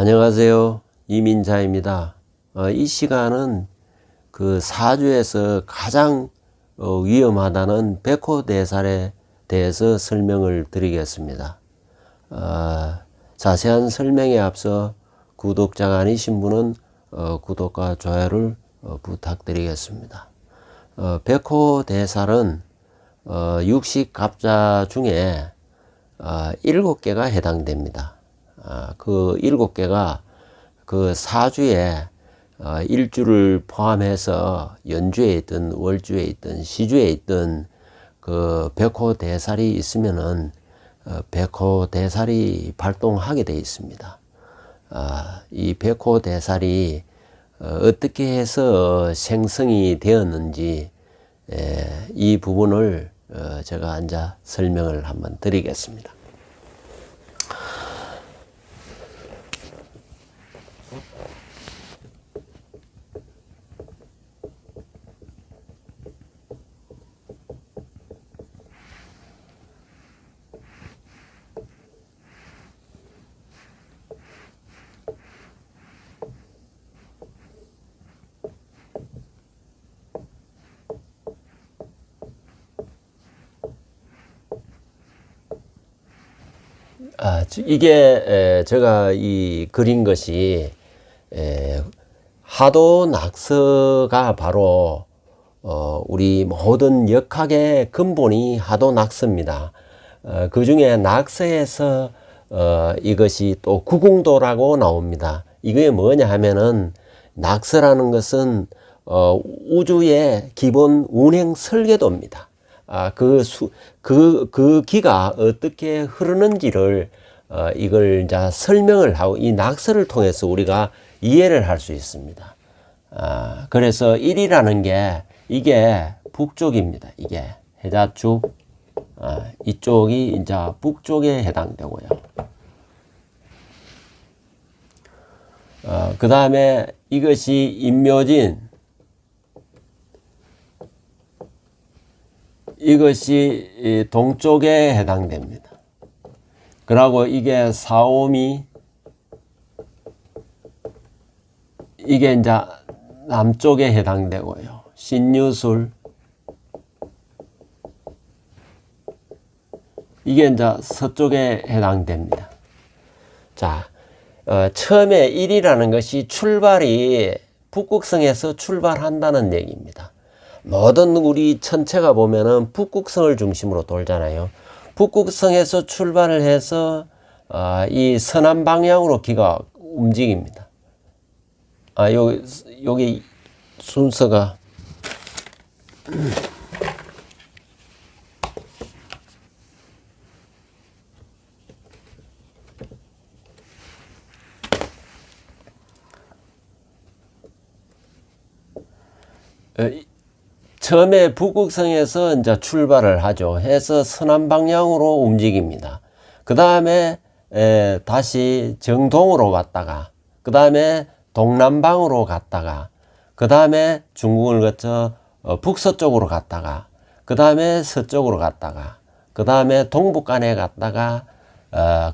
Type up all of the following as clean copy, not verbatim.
안녕하세요. 이민자입니다. 이 시간은 그 사주에서 가장 위험하다는 백호대살에 대해서 설명을 드리겠습니다. 자세한 설명에 앞서 구독자가 아니신 분은 구독과 좋아요를 부탁드리겠습니다. 백호대살은 육식갑자 중에 7개가 해당됩니다. 그 7개가 그 사주에 일주를 포함해서 연주에 있든 월주에 있든 시주에 있든 그 백호대살이 있으면은 백호대살이 발동하게 되어 있습니다. 이 백호대살이 어떻게 해서 생성이 되었는지 이 부분을 제가 앉아 설명을 한번 드리겠습니다. 이게 제가 이 그린 것이 하도낙서가 바로 우리 모든 역학의 근본이 하도낙서입니다. 그 중에 낙서에서 이것이 또 구궁도라고 나옵니다. 이게 뭐냐 하면은 낙서라는 것은 우주의 기본 운행 설계도입니다. 그 기가 어떻게 흐르는지를 이걸 이제 설명을 하고 이 낙서를 통해서 우리가 이해를 할 수 있습니다. 그래서 1이라는 게 이게 북쪽입니다. 이게 해자축 이쪽이 이제 북쪽에 해당되고요. 그 다음에 이것이 임묘진, 이것이 동쪽에 해당됩니다. 그리고 이게 사오미, 이게 이제 남쪽에 해당되고요. 신유술, 이게 이제 서쪽에 해당됩니다. 자, 처음에 1이라는 것이 출발이 북극성에서 출발한다는 얘기입니다. 모든 우리 천체가 보면은 북극성을 중심으로 돌잖아요. 북극성에서 출발을 해서 이 서남 방향으로 기가 움직입니다. 여기 순서가 처음에 북극성에서 이제 출발을 하죠. 해서 서남 방향으로 움직입니다. 그 다음에 다시 정동으로 갔다가, 그 다음에 동남방으로 갔다가, 그 다음에 중국을 거쳐 북서쪽으로 갔다가, 그 다음에 서쪽으로 갔다가, 그 다음에 동북간에 갔다가,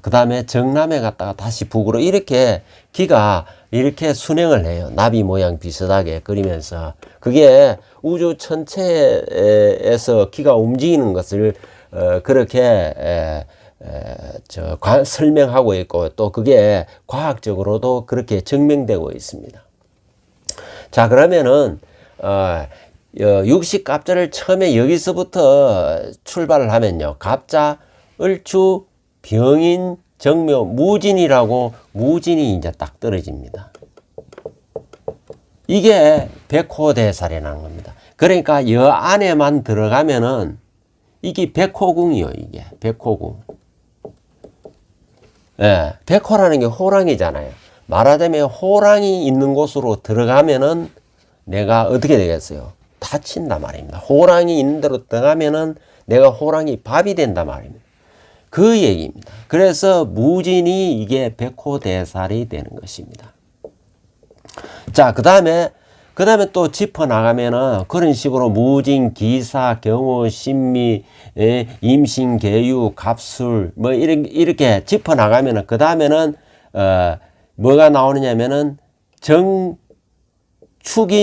그 다음에 정남에 갔다가 다시 북으로 이렇게 기가 이렇게 순행을 해요. 나비 모양 비슷하게 그리면서. 그게 우주 전체에서 기가 움직이는 것을 그렇게 설명하고 있고, 또 그게 과학적으로도 그렇게 증명되고 있습니다. 자, 그러면은 육식 갑자를 처음에 여기서부터 출발을 하면요, 갑자, 을주, 병인, 정묘, 무진이라고 무진이 이제 딱 떨어집니다. 이게 백호대살이라는 겁니다. 그러니까 여 안에만 들어가면은 이게 백호궁이요. 이게 백호궁. 예, 백호라는 게 호랑이잖아요. 말하자면 호랑이 있는 곳으로 들어가면은 내가 어떻게 되겠어요? 다친단 말입니다. 호랑이 있는 데로 들어가면은 내가 호랑이 밥이 된단 말입니다. 그 얘기입니다. 그래서 무진이 이게 백호대살이 되는 것입니다. 자, 그 다음에 또 짚어나가면은 그런 식으로 무진, 기사, 경호, 신미, 임신, 계유, 갑술, 뭐 이렇게 짚어나가면은 그 다음에는 뭐가 나오느냐면은 정축이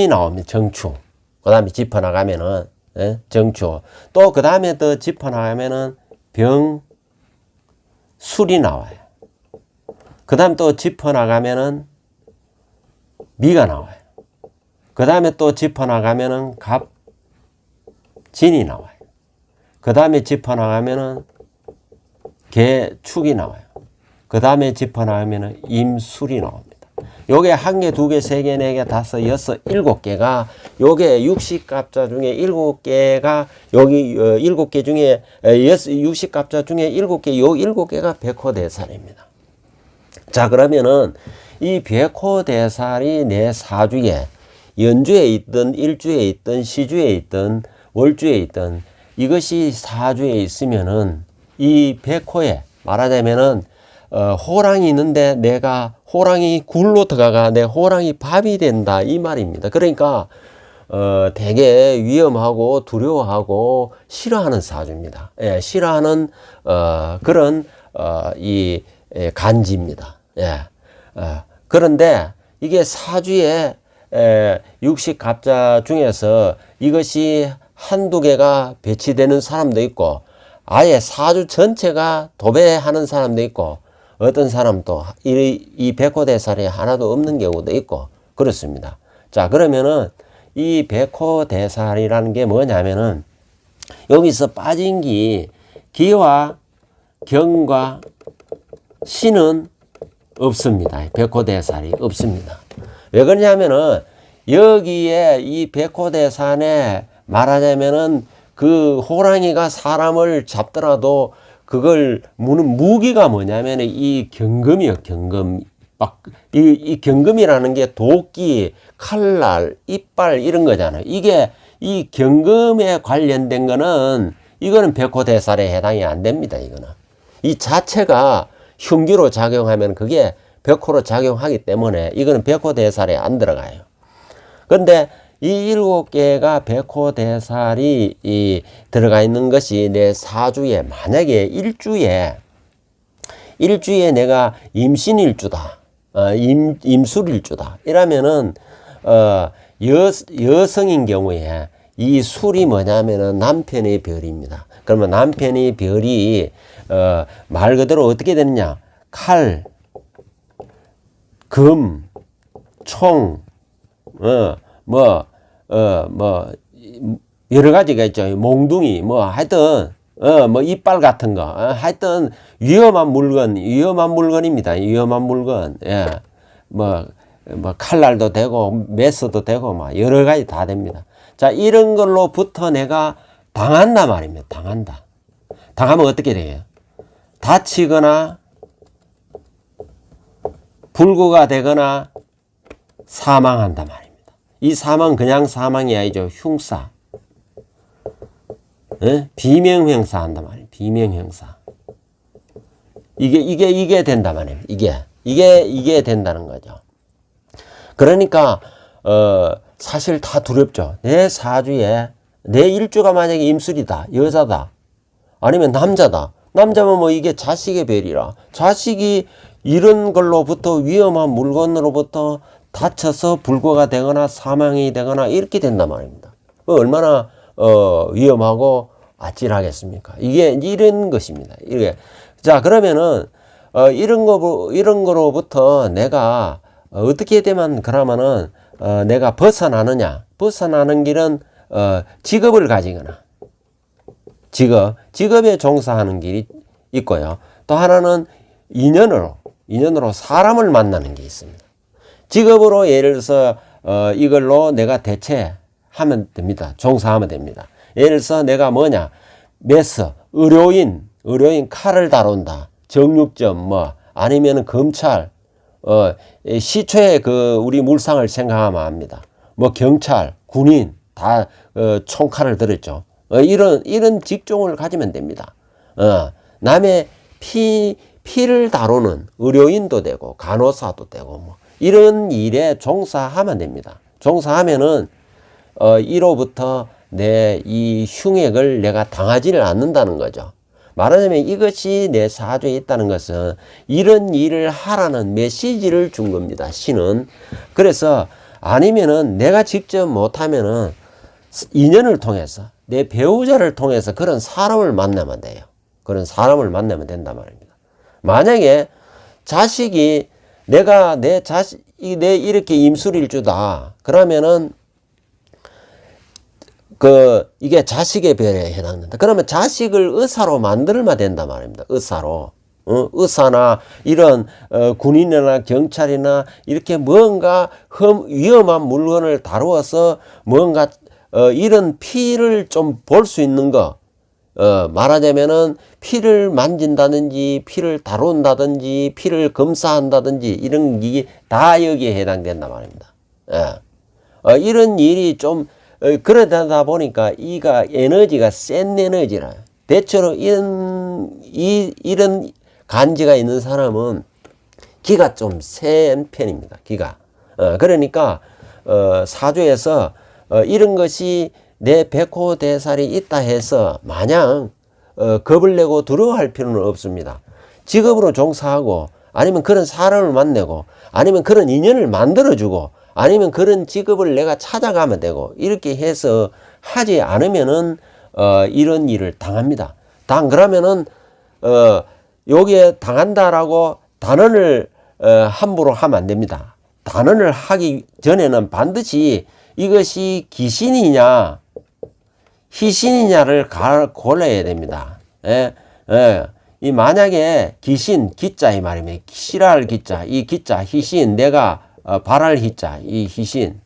나옵니다. 정축. 그 다음에 짚어나가면은, 예? 정축. 또 그 다음에 더 짚어나가면은 병술이 나와요. 그 다음 또 짚어나가면은 미가 나와요. 그 다음에 또 짚어나가면은 갑진이 나와요. 그 다음에 짚어나가면은 개축이 나와요. 그 다음에 짚어나가면은 임술이 나옵니다. 요게 한 개, 두 개, 세 개, 네 개, 다섯, 여섯, 일곱 개가 요게 육식갑자 중에 일곱 개가 여기 일곱 개 중에 육식갑자 중에 일곱 개, 요 일곱 개가 백호대살입니다. 자, 그러면은 이 백호대살이 내 사주에 연주에 있든 일주에 있든 시주에 있든 월주에 있든 이것이 사주에 있으면은 이 백호에 말하자면은 호랑이 있는데 내가 호랑이 굴로 들어가 내 호랑이 밥이 된다 이 말입니다. 그러니까 되게 위험하고 두려워하고 싫어하는 사주입니다. 예, 싫어하는 그런 이 간지입니다. 예. 그런데 이게 사주에 육식갑자 중에서 이것이 한두 개가 배치되는 사람도 있고 아예 사주 전체가 도배하는 사람도 있고 어떤 사람도 이 백호대살이 하나도 없는 경우도 있고 그렇습니다. 자, 그러면은 이 백호대살이라는 게 뭐냐면은 여기서 빠진 기와 경과 신은 없습니다. 백호대살이 없습니다. 왜 그러냐면은 여기에 이 백호대산에 말하자면은 그 호랑이가 사람을 잡더라도 그걸 무는 무기가 뭐냐면 이 경금이요, 경금. 이 경금이라는 게 도끼, 칼날, 이빨 이런 거잖아요. 이게 이 경금에 관련된 거는 이거는 백호대살에 해당이 안 됩니다. 이거는 이 자체가 흉기로 작용하면 그게 백호로 작용하기 때문에 이거는 백호대살에 안 들어가요. 그런데 이 일곱 개가 백호대살이 들어가 있는 것이 내 사주에 만약에 일주에 내가 임신일주다, 임술일주다 이러면은 여성인 경우에 이 술이 뭐냐면은 남편의 별입니다. 그러면 남편의 별이 말 그대로 어떻게 되느냐? 칼, 금, 총, 여러 가지가 있죠. 몽둥이, 하여튼, 이빨 같은 거. 하여튼, 위험한 물건입니다. 위험한 물건. 예. 칼날도 되고, 메스도 되고, 여러 가지 다 됩니다. 자, 이런 걸로부터 내가 당한다 말입니다. 당한다. 당하면 어떻게 돼요? 다치거나, 불구가 되거나, 사망한다 말입니다. 이 사망 그냥 사망이 아니죠. 흉사. 예? 비명형사 한다 말이에요. 비명형사. 이게 된다 말입니다. 이게 된다는 거죠. 그러니까, 사실 다 두렵죠. 내 사주에, 내 일주가 만약에 임술이다. 여자다. 아니면 남자다. 남자면 이게 자식의 별이라. 자식이 이런 걸로부터 위험한 물건으로부터 다쳐서 불구가 되거나 사망이 되거나 이렇게 된단 말입니다. 얼마나 위험하고 아찔하겠습니까? 이게 이런 것입니다. 이게 자, 그러면은 이런 거로부터 내가 어떻게 되면 그러면은 내가 벗어나느냐? 벗어나는 길은 직업을 가지거나 직업에 종사하는 길이 있고요. 또 하나는 인연으로 사람을 만나는 게 있습니다. 직업으로 예를 들어서 이걸로 내가 대체하면 됩니다. 종사하면 됩니다. 예를 들어서 내가 메스, 의료인 칼을 다룬다. 정육점 아니면 검찰, 시초에 우리 물상을 생각하면 압니다. 경찰, 군인 다 총칼을 들었죠. 이런 직종을 가지면 됩니다. 남의 피를 다루는 의료인도 되고 간호사도 되고 이런 일에 종사하면 됩니다. 종사하면은 이로부터 내 이 흉액을 내가 당하지를 않는다는 거죠. 말하자면 이것이 내 사주에 있다는 것은 이런 일을 하라는 메시지를 준 겁니다. 신은. 그래서 아니면은 내가 직접 못하면은 인연을 통해서 내 배우자를 통해서 그런 사람을 만나면 돼요. 그런 사람을 만나면 된단 말입니다. 만약에 자식이 내가 내 이렇게 임술일주다. 그러면은 이게 자식의 별에 해당된다. 그러면 자식을 의사로 만들면 된단 말입니다. 의사로. 의사나 이런 군인이나 경찰이나 이렇게 뭔가 위험한 물건을 다루어서 뭔가 이런 피를 좀 볼 수 있는 거, 말하자면은 피를 만진다든지 피를 다룬다든지 피를 검사한다든지 이런 게 다 여기에 해당된단 말입니다. 예. 이런 일이 좀 그러다 보니까 이가 에너지가 센 에너지라. 대체로 이런 간지가 있는 사람은 기가 좀 센 편입니다. 기가. 그러니까 사주에서 이런 것이 내 백호대살이 있다 해서 마냥 겁을 내고 두려워할 필요는 없습니다. 직업으로 종사하고 아니면 그런 사람을 만나고 아니면 그런 인연을 만들어주고 아니면 그런 직업을 내가 찾아가면 되고 이렇게 해서 하지 않으면은 이런 일을 당합니다. 그러면은 여기에 당한다라고 단언을 함부로 하면 안 됩니다. 단언을 하기 전에는 반드시 이것이 귀신이냐 희신이냐를 골라야 됩니다. 이 만약에 귀신 기자 이 말입니다. 싫어할 기자, 이 기자 희신 내가 바랄 희자 이 희신.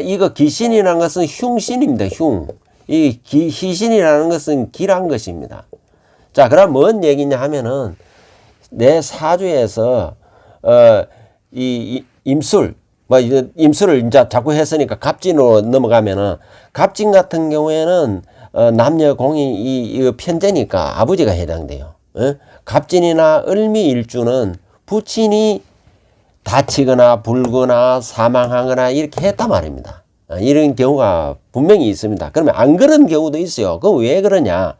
이거 귀신이라는 것은 흉신입니다. 흉. 이 희신이라는 것은 기란 것입니다. 자, 그럼 뭔 얘기냐 하면은 내 사주에서 이 임술 임술을 이제 자꾸 했으니까 갑진으로 넘어가면은 갑진 같은 경우에는 남녀 공이 이 편제니까 아버지가 해당돼요. 갑진이나 을미일주는 부친이 다치거나 불거나 사망하거나 이렇게 했단 말입니다. 이런 경우가 분명히 있습니다. 그러면 안 그런 경우도 있어요. 그럼 왜 그러냐?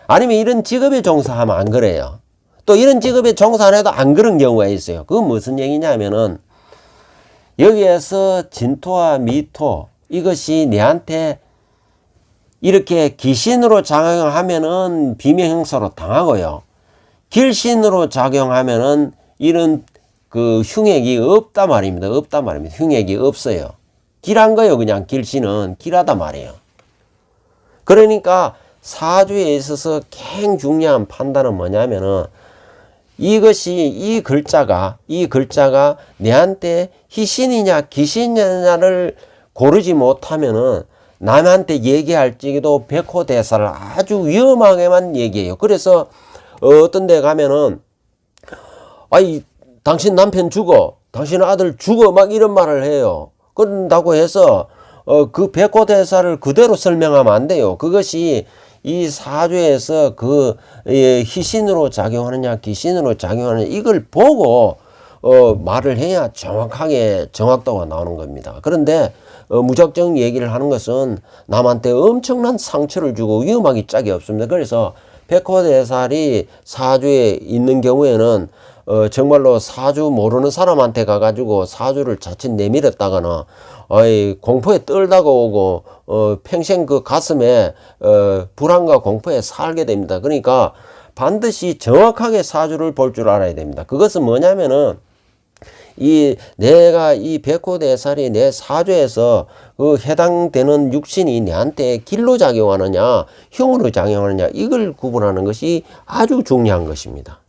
아니면 이런 직업에 종사하면 안 그래요. 또 이런 직업에 종사 안 해도 안 그런 경우가 있어요. 그건 무슨 얘기냐면은 여기에서 진토와 미토 이것이 내한테 이렇게 귀신으로 작용하면은 비명형사로 당하고요. 길신으로 작용하면은 이런 흉액이 없단 말입니다. 없단 말입니다. 흉액이 없어요. 길한 거예요. 그냥 길신은 길하단 말이에요. 그러니까 사주에 있어서 가장 중요한 판단은 뭐냐면은 이 글자가 내한테 희신이냐 귀신이냐를 고르지 못하면은 남한테 얘기할지기도 백호대사를 아주 위험하게만 얘기해요. 그래서 어떤 데 가면은 당신 남편 죽어, 당신 아들 죽어 막 이런 말을 해요. 그런다고 해서 그 백호대사를 그대로 설명하면 안 돼요. 그것이 이 사주에서 희신으로 작용하느냐 귀신으로 작용하느냐 이걸 보고 말을 해야 정확도가 나오는 겁니다. 그런데 무작정 얘기를 하는 것은 남한테 엄청난 상처를 주고 위험하기 짝이 없습니다. 그래서 백호대살이 사주에 있는 경우에는 정말로 사주 모르는 사람한테 가가지고 사주를 자칫 내밀었다가는 공포에 떨다가 오고 평생 그 가슴에 불안과 공포에 살게 됩니다. 그러니까 반드시 정확하게 사주를 볼 줄 알아야 됩니다. 그것은 뭐냐면은 내가 이 백호대살이 내 사주에서 해당되는 육신이 내한테 길로 작용하느냐 흉으로 작용하느냐 이걸 구분하는 것이 아주 중요한 것입니다.